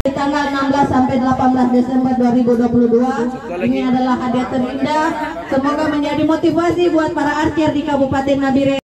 Tanggal 16 sampai 18 Desember 2022. Ini adalah hadiah terindah. Semoga menjadi motivasi buat para archer di Kabupaten Nabire.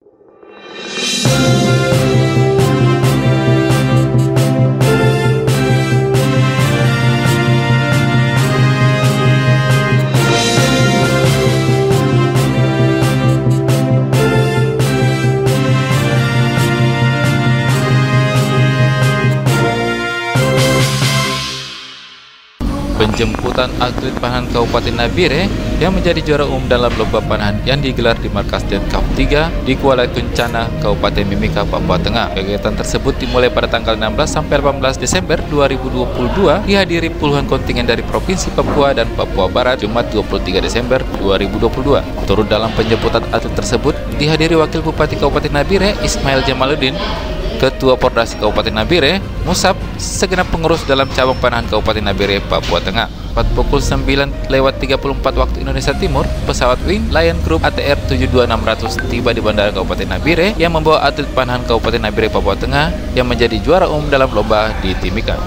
Penjemputan atlet panahan Kabupaten Nabire yang menjadi juara umum dalam lomba panahan yang digelar di markas Denkav 3 di Kuala Kencana, Kabupaten Mimika, Papua Tengah. Kegiatan tersebut dimulai pada tanggal 16 sampai 18 Desember 2022, dihadiri puluhan kontingen dari Provinsi Papua dan Papua Barat. Jumat 23 Desember 2022. Turut dalam penjemputan atlet tersebut dihadiri Wakil Bupati Kabupaten Nabire Ismail Jamaluddin, Ketua Pordasi Kabupaten Nabire, Musab, segenap pengurus dalam cabang panahan Kabupaten Nabire, Papua Tengah. Pada pukul 9:34 waktu Indonesia Timur, pesawat Wing Lion Group ATR 72600 tiba di Bandara Kabupaten Nabire yang membawa atlet panahan Kabupaten Nabire, Papua Tengah yang menjadi juara umum dalam lomba di Timika.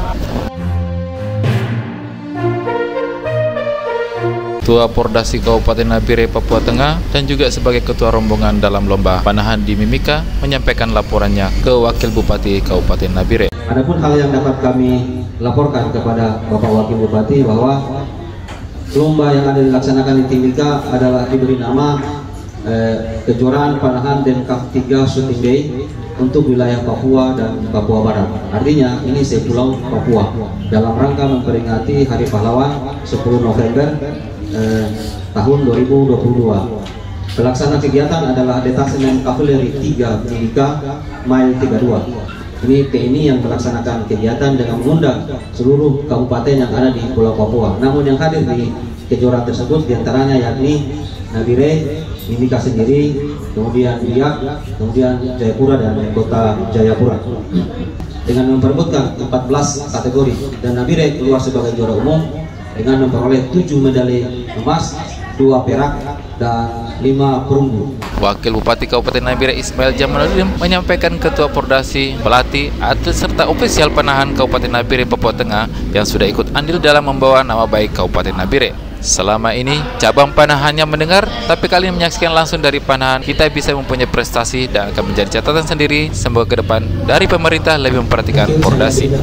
Ketua Pordasi Kabupaten Nabire, Papua Tengah, dan juga sebagai ketua rombongan dalam lomba panahan di Mimika menyampaikan laporannya ke Wakil Bupati Kabupaten Nabire. Adapun hal yang dapat kami laporkan kepada Bapak Wakil Bupati bahwa lomba yang ada dilaksanakan di Timika adalah diberi nama kejuaraan panahan Denkav 3 Shooting Day untuk wilayah Papua dan Papua Barat. Artinya ini sepulau Papua dalam rangka memperingati Hari Pahlawan 10 November tahun 2022. Pelaksana kegiatan adalah Detasemen Kavaleri 3 Timika Mile 32. Ini TNI yang melaksanakan kegiatan dengan mengundang seluruh kabupaten yang ada di Pulau Papua. Namun yang hadir di kejuaraan tersebut diantaranya yakni Nabire, Mimika sendiri, kemudian Biak, kemudian Jayapura dan Kota Jayapura. Dengan memperebutkan 14 kategori dan Nabire keluar sebagai juara umum dengan memperoleh 7 medali emas, 2 perak, dan 5 perunggu. Wakil Bupati Kabupaten Nabire Ismail Jamaluddin menyampaikan Ketua Pordasi, pelatih, atlet serta ofisial panahan Kabupaten Nabire, Papua Tengah yang sudah ikut andil dalam membawa nama baik Kabupaten Nabire. Selama ini cabang panahannya mendengar, tapi kali ini menyaksikan langsung dari panahan, kita bisa mempunyai prestasi dan akan menjadi catatan sendiri. Semoga ke depan dari pemerintah lebih memperhatikan Pordasi.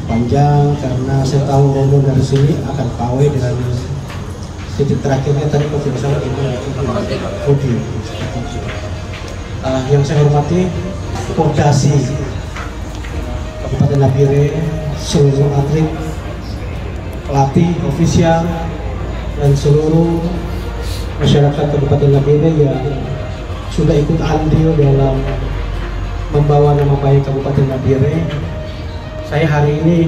Panjang karena saya tahu rombongan dari sini akan pawai dengan titik terakhirnya tadi kalau tidak salah Udi. Yang saya hormati Pordasi Kabupaten Nabire, seluruh atlet, pelatih, ofisial, dan seluruh masyarakat Kabupaten Nabire yang sudah ikut andil dalam membawa nama baik Kabupaten Nabire. Saya hari ini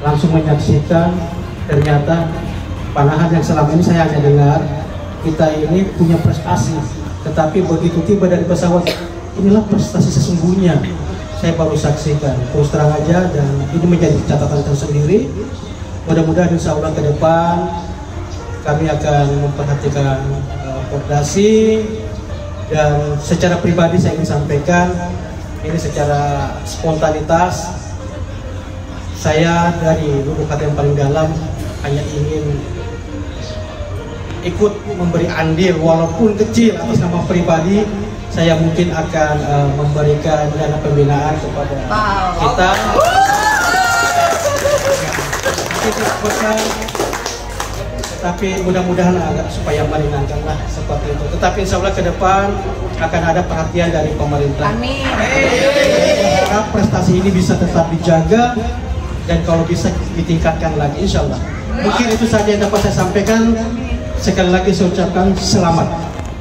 langsung menyaksikan ternyata panahan yang selama ini saya hanya dengar, kita ini punya prestasi, tetapi begitu tiba dari pesawat, inilah prestasi sesungguhnya. Saya baru saksikan, terus terang aja, dan ini menjadi catatan tersendiri. Mudah-mudahan insya Allah ke depan kami akan memperhatikan Pordasi, dan secara pribadi saya ingin sampaikan ini secara spontanitas. Saya dari lubuk hati yang paling dalam hanya ingin ikut memberi andil walaupun kecil atas nama pribadi. Saya mungkin akan memberikan dana pembinaan kepada kita. Tapi mudah-mudahan agak supaya meringankan lah seperti itu. Tetapi insya Allah ke depan akan ada perhatian dari pemerintah. Amin. Saya harap prestasi ini bisa tetap dijaga dan kalau bisa ditingkatkan lagi, insya Allah. Mungkin itu saja yang dapat saya sampaikan. Sekali lagi saya ucapkan selamat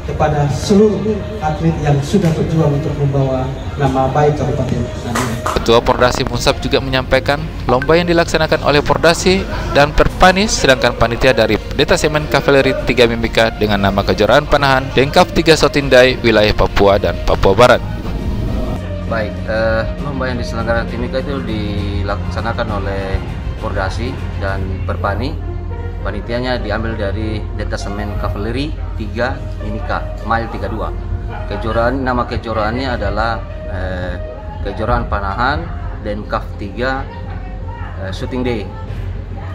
kepada seluruh atlet yang sudah berjuang untuk membawa nama baik Kabupaten Nabire. Ketua Pordasi Musab juga menyampaikan lomba yang dilaksanakan oleh Pordasi dan Perpanis, sedangkan panitia dari Detasemen Kavaleri 3 Mimika dengan nama kejuaraan panahan Denkav 3 Shooting Day wilayah Papua dan Papua Barat. Baik, lomba yang diselenggarakan Timika itu dilaksanakan oleh Pordasi dan Perpani. Panitianya diambil dari Detasemen Kavaleri 3 Mimika Mile 32. Nama kejuaraannya adalah kejuaraan panahan Denkav 3 shooting day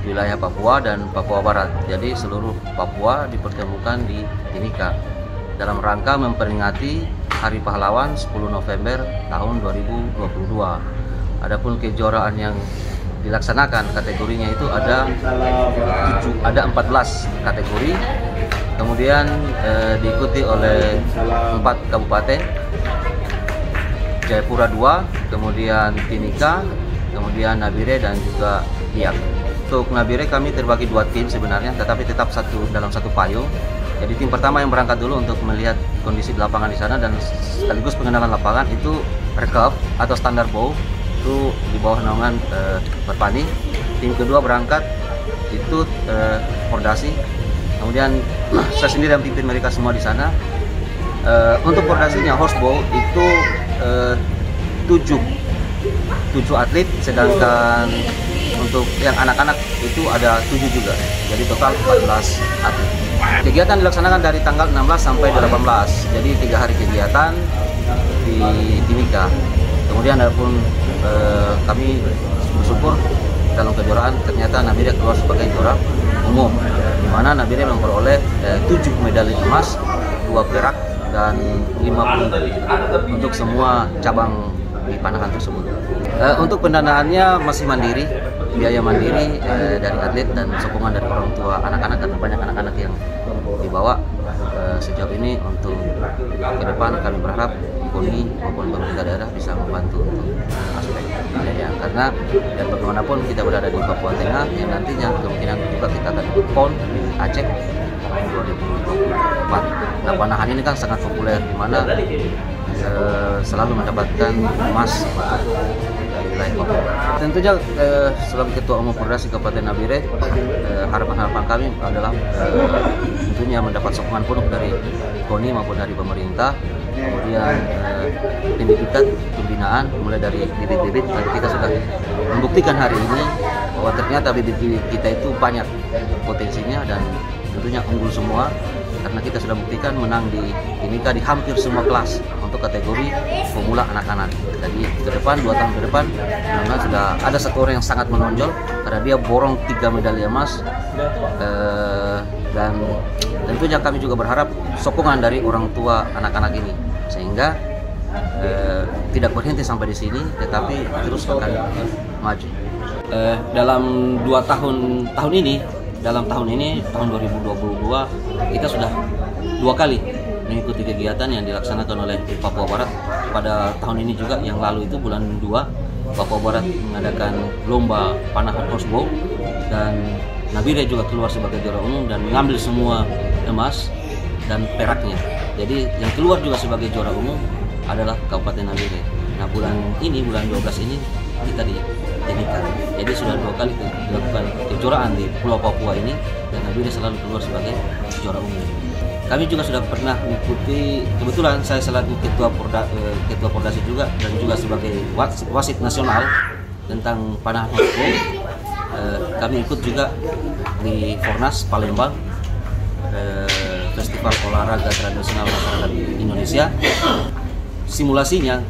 wilayah Papua dan Papua Barat. Jadi seluruh Papua dipertemukan di Timika dalam rangka memperingati Hari Pahlawan 10 November tahun 2022. Adapun kejuaraan yang dilaksanakan kategorinya itu ada 14 kategori. Kemudian diikuti oleh 4 kabupaten, Jayapura 2, kemudian Timika, kemudian Nabire dan juga Biak. Untuk Nabire kami terbagi 2 tim sebenarnya, tetapi tetap dalam satu payung. Jadi tim pertama yang berangkat dulu untuk melihat kondisi di lapangan di sana dan sekaligus pengenalan lapangan itu recurve atau standar bow itu di bawah naungan Perpani. Tim kedua berangkat itu Pordasi. Kemudian saya sendiri dan pimpin mereka semua di sana. Untuk Pordasinya horsebow itu 7 atlet, sedangkan untuk yang anak-anak itu ada 7 juga, jadi total 14 atlet. Kegiatan dilaksanakan dari tanggal 16 sampai 18, jadi 3 hari kegiatan di Timika. Kemudian adapun kami bersyukur dalam kejuaraan ternyata Nabire keluar sebagai juara umum, di mana Nabire memperoleh 7 medali emas, 2 perak dan 5 perunggu untuk semua cabang di Panahan tersebut. Untuk pendanaannya masih mandiri, biaya mandiri dari atlet dan sokongan dari orang tua anak-anak, karena banyak anak-anak yang dibawa. Sejauh ini untuk ke depan kami berharap KONI maupun pemerintah daerah bisa membantu untuk aspek pembiayaan, karena dan bagaimanapun kita berada di Papua Tengah yang nantinya kemungkinan juga kita akan ikut PON di Aceh 2024. Nah, Panahan ini kan sangat populer, di mana selalu mendapatkan emas dari wilayah Papua. Tentunya sebagai Ketua Umum Pordasi Kabupaten Nabire, harapan-harapan kami adalah tentunya mendapat sokongan penuh dari KONI maupun dari pemerintah. Kemudian pendidikan, pembinaan mulai dari bibit-bibit. Kita sudah membuktikan hari ini bahwa ternyata bibit-bibit kita itu banyak potensinya dan tentunya unggul semua, karena kita sudah buktikan menang di Timika di hampir semua kelas untuk kategori pemula anak-anak. Jadi ke depan 2 tahun ke depan sudah ada 1 orang yang sangat menonjol karena dia borong 3 medali emas, dan tentunya kami juga berharap sokongan dari orang tua anak-anak ini sehingga tidak berhenti sampai di sini, tetapi terus akan maju. Dalam 2 tahun ini, dalam tahun 2022 kita sudah 2 kali mengikuti kegiatan yang dilaksanakan oleh Papua Barat. Pada tahun ini juga, yang lalu itu bulan 2, Papua Barat mengadakan lomba panahan horsebow dan Nabire juga keluar sebagai juara umum dan mengambil semua emas dan peraknya. Jadi yang keluar juga sebagai juara umum adalah Kabupaten Nabire. Nah, bulan 12 ini kita di Timika. Jadi sudah 2 kali dilakukan kejuaraan di Pulau Papua ini dan Nabire selalu keluar sebagai juara umum. Kami juga sudah pernah mengikuti, kebetulan saya selaku ketua Pordasi juga dan juga sebagai wasit nasional tentang panahan horsebow. Kami ikut juga di Fornas Palembang, Festival Olahraga Tradisional Masyarakat Indonesia. Simulasinya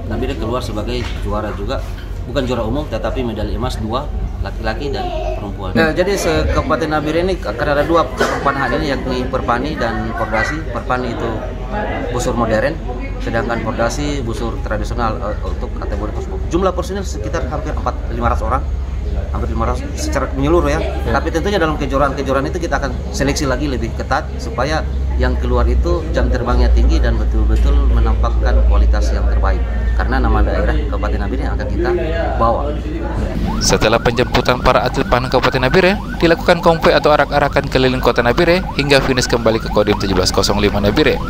Nabire keluar sebagai juara juga, bukan juara umum tetapi medali emas 2, laki-laki dan perempuan. Jadi Kabupaten Nabire ini akan ada 2 cabang panahan ini, yakni Perpani dan Pordasi. Perpani itu busur modern, sedangkan Pordasi busur tradisional untuk kategori horsebow. Jumlah personil sekitar hampir 500 orang. Hampir 500 secara menyeluruh ya. Tapi tentunya dalam kejuaraan itu kita akan seleksi lagi lebih ketat supaya yang keluar itu jam terbangnya tinggi dan betul-betul menampakkan kualitas yang terbaik. Karena nama daerah Kabupaten Nabire yang akan kita bawa. Setelah penjemputan para atlet panahan Kabupaten Nabire, dilakukan konvoy atau arak-arakan keliling kota Nabire hingga finish kembali ke Kodim 1705 Nabire.